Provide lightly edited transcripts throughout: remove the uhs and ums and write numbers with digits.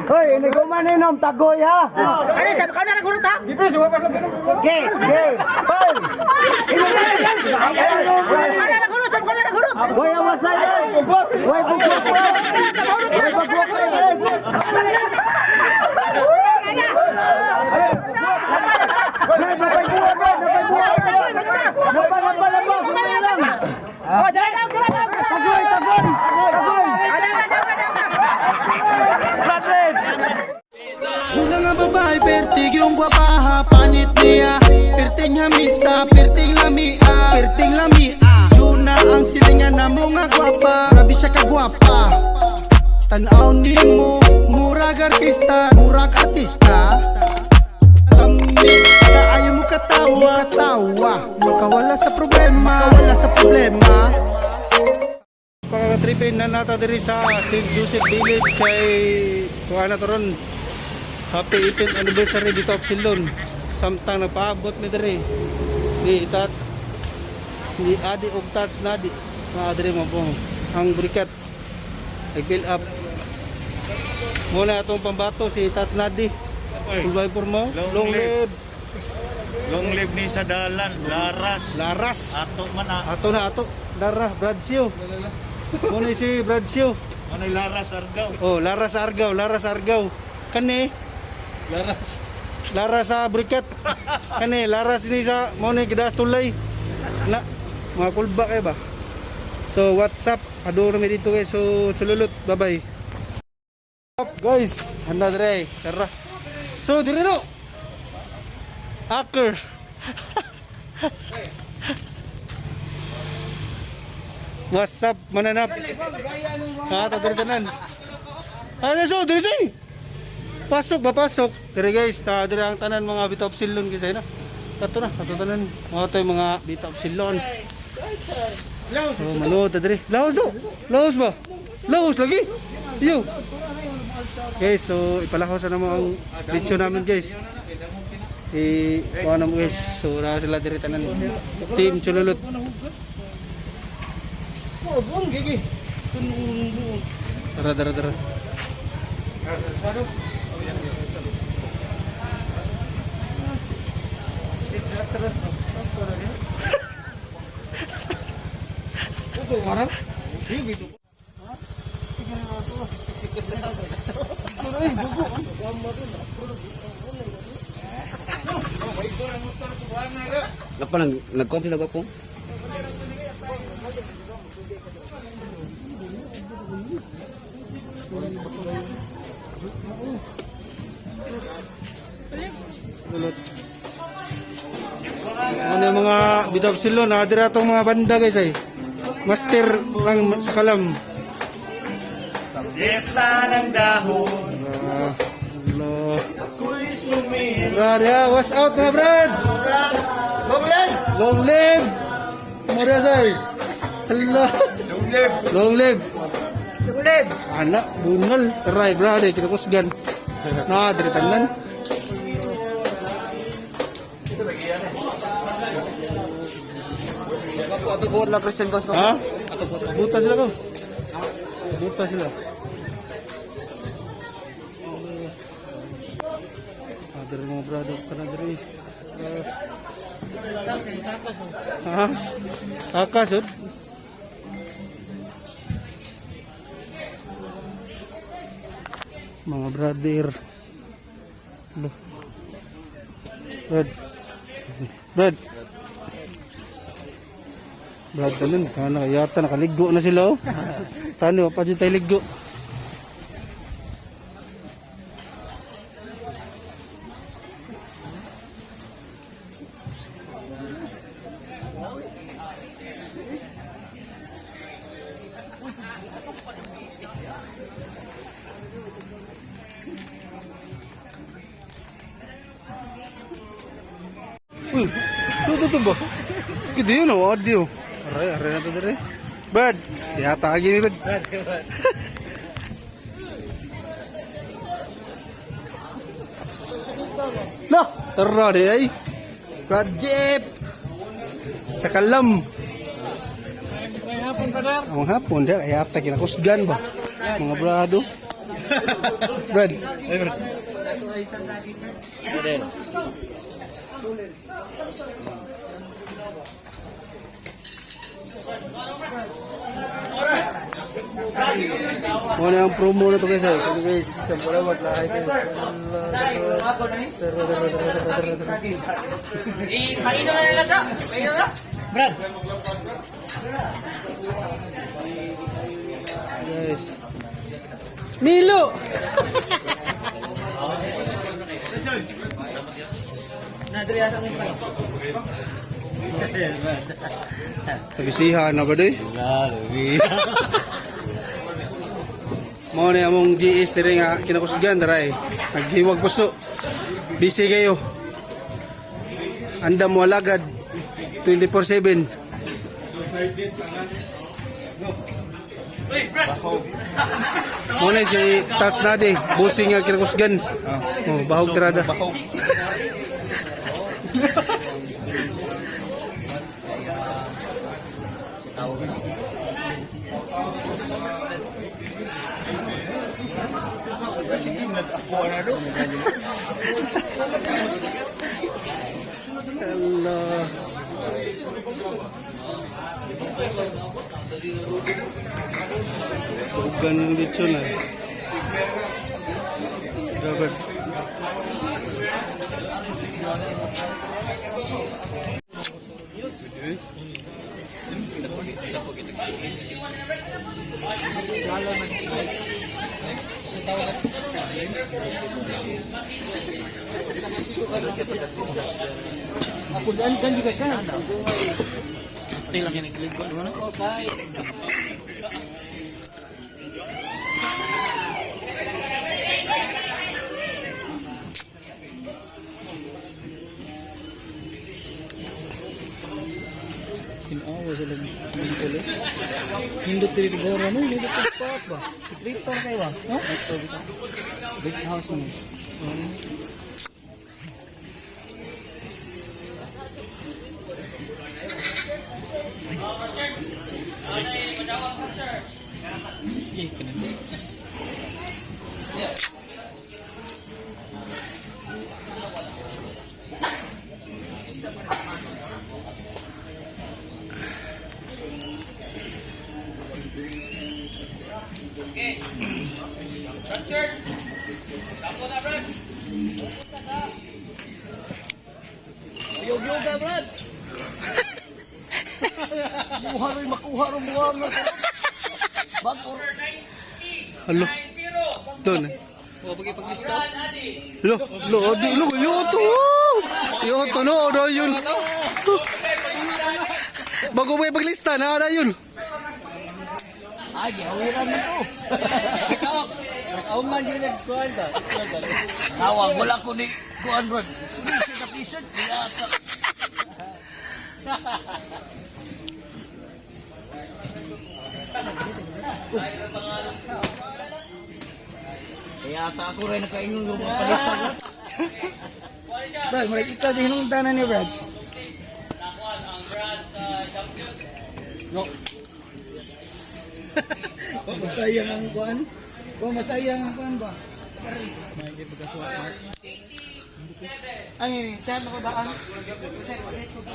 Hoy, ini ko maninom tagoy ha. Ano sabi ka na nagurot ha? Gipres, wapas lang ganun. Gay. Hoy. Ano nagurot? Sabi ka na nagurot? Hoy, amasay. Hoy, bugot. Hoy, bugot. Una nga babae, pertig yung guwapaha, panit niya. Perting hamisa, perting lamia. Juna ang silingan na mga gwapa, grabe siya kagwapa. Tanaw ni mo, murag artista. Lami, kaayo mo katawa. Makawala sa problema. Pagkatripin na nato diri sa St. Joseph Village kay kuha na to ron. Happy 18th anniversary dito of Silon. Samtang nagpaabot mi diri. Di tats ni adi og tats nadi. Diri mo po ang brikat. Nag-build up. Muna atong pambato si Tats Nadi. Survivor mo. Long live. Long live ni sa dalan, Laras. Ato man na. Ato. Dara, Bradsio. Muna si Bradsio. Anay Laras Argao. Oh, Laras Argao. Kani Laras sa brikat. Kani Laras ni sa muna gidas tulay. Na mga kulba kay ba. So WhatsApp, ado na mi dito guys. So sululot, bye-bye. Up guys, handa dire. Tara. So dire no. Hacker. WhatsApp mananap. Dire tanan. So dire say. Pasok. Dire guys, dire ang tanan mga bitop silon kasi na. Kato tanan. Mga to mga bitop silon. So manood dire. Laos ba? Laos lagi. Yo. Guys, so ipalakaw sa naman ang video namin guys. Kuha na mo guys. So na sila dire tanan. Team Chululot. Dara. Apa nag-konti na ba po? Ano yung mga bitop silon, dira tong mga banda guys ay. Master ng sakalam. Fiesta ng dahon. Allah. Brad, yeah, what's out mga brad? Long live. Mura say. Allah. Long live. Anak bungal, terai brad, kita kusgan. Nah, dari tanan. Ato buat lah Christian kau Ha? Buta sila ko. Buta sila. Ada mga brother ka na diri. Ha? Kakasod? Mga brother. Brad. Brad tanan, kana yata nakaligo na sila oh. Tano pa dyan tayo ligo. Tuh ba? Gitu yun oh, audio. Aray na to dere. Brad, yata lagi ni Brad. Nah, tara deh ay. Brad Jeep. Sa kalam. Ang hapon, dia kaya ata kinakusgan ba? Mga brado. Brad. Muna ang promo na to guys. Ito guys, sa parawat lahat kayo. Paino na nila ta. Paino na. Brad. Guys. Milo! Nadriasa mo pa. Tagisihan na ba doy? Mao na among GS diri nga kinakusgan daray. Naghiwag puso. Busy kayo. Anda mo alagad 24/7. Mao na si touch na di, busing nga kinakusgan. Oh, bahog tirada. Allah. Bukan dito na. Dapat. Ako dan juga kan. Tilang ini klik kok mana? Okay. Kinawa sila pala. Hindot diri di gawra mo, hindot di spot ba? Secretor kayo ba? No? Best house mo. Yoga Brad. Makuha rin makuha nga. Bago. Halo. Doon. Mo bagi paglista. Yoto. Yoto no, do yun. Bago mo ipaglista na ada yun. Ay, hawiran mo to. Ikaw man din nagkuhan ba? Nawang wala ko ni kuhan Brad. Sa t-shirt yata. Yata ako rin nakaingon ng mga palista. Brad, marag ikaw din yung tanan ni Brad. No. Masayang ang kuan. Kung masayang ang kuan ba? Ano yun? Saan ako daan?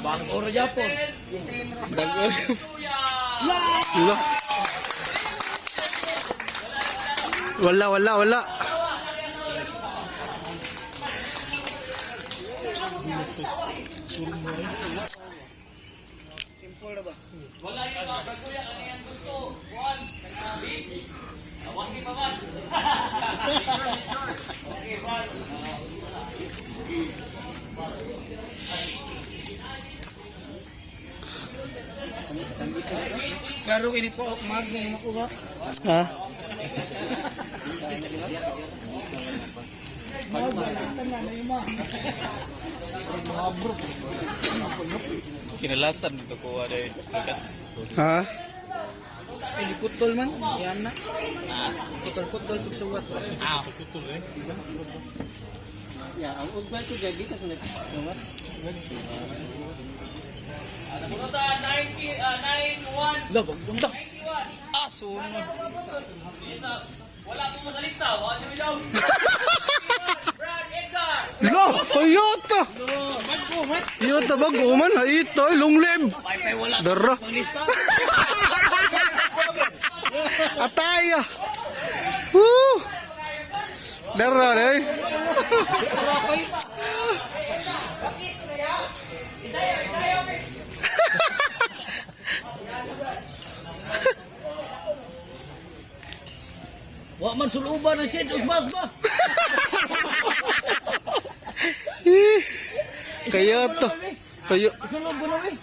Bangor Japon. Bangor. Wala. Simple na ba? Karo ini po magni ako ba? Ha? Kinalasan nito ko ada Ha? ini putol man yan na. Putol pagsuwat. Putol eh. Ya, ang ugbal ko gabi ka sulit. Bunutan, 91. Lah, pagpunta. Aso. Wala ko mo sa lista. Wala nyo ilaw. Brad Edgar. Lo, Toyota. Toyota baguman, ito, long live. Pay wala Dara. pang lista. Ataya. Woo. Dara deh. Wa man suluban ang shit usbas ba? Toyota. Toyo. Sulog ko na eh.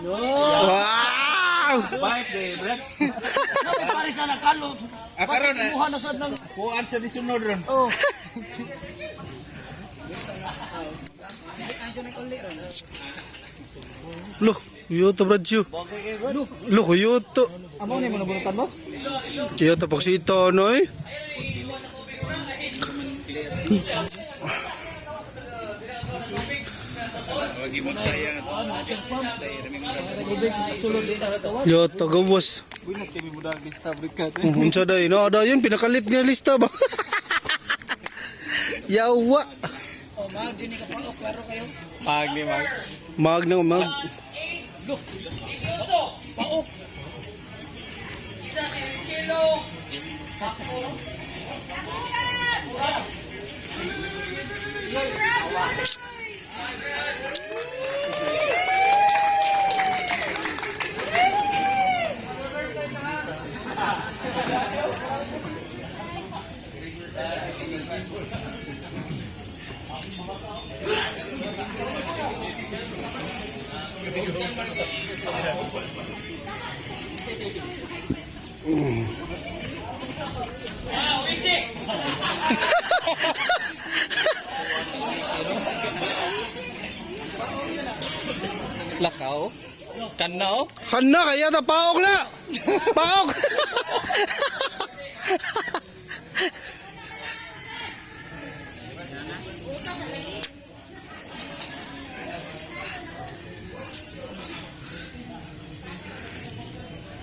Wow. Bait eh, Brad. Nabi pare sa nakalo. Karon Kuha na sad ng kuan sa disunod ron. oh. Loh, Toyota Bradsyo. Bagay kay Brad. Loh, Toyota. Amo ni mo nabunutan, boss? Toyota paksita no eh. Wagi mo sayang. Sulod din ta kawan. Toyota gawos. Uy, mas kami muda lista brikat. Unsa day no ada yun pinakalit nga lista ba? Yawa. Oh, mag ni ka pa klaro kayo. Mag na mag. Paok. Lakaw. Kanao. Kana kaya ta paok na. Paok.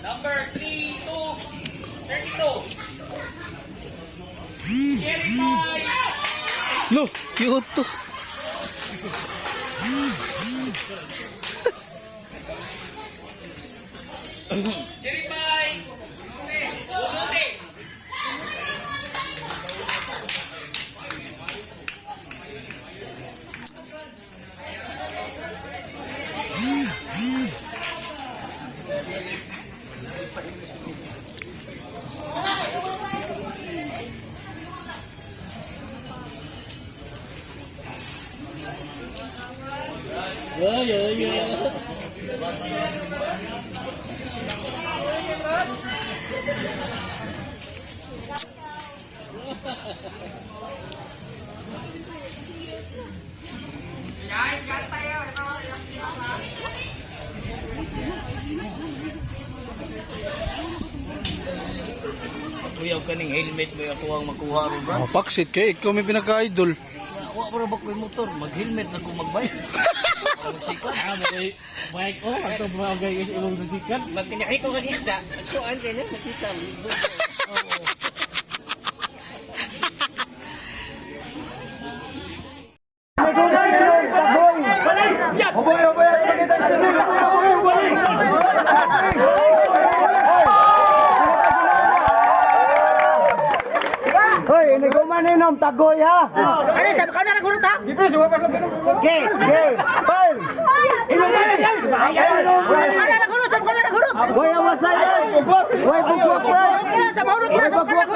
Number 32. Loh, Kyoto. Siripay. Bunuti. Kuya, kaning helmet mo yung kuwang makuha rin ba? Oh, paksit kay ikaw may pinaka-idol. Wa para ba ko'y motor? Mag-helmet na kung mag-bike. Magsikat. Bike oh, ato bagay kasi imong sa sikat. Magkanyaki ko kan isda. Nagkuhan ka niya, makita. Hoy, ini ko man inom tagoy ha. Ano sabi ka na nagurot ha? Di pres, wa pa lang ganun. Okay. Hoy. Inom ni. Ano nagurot? Ano nagurot? Hoy, amasay. Hoy, bugwak bro. Sa mahurot ka sa bugwak.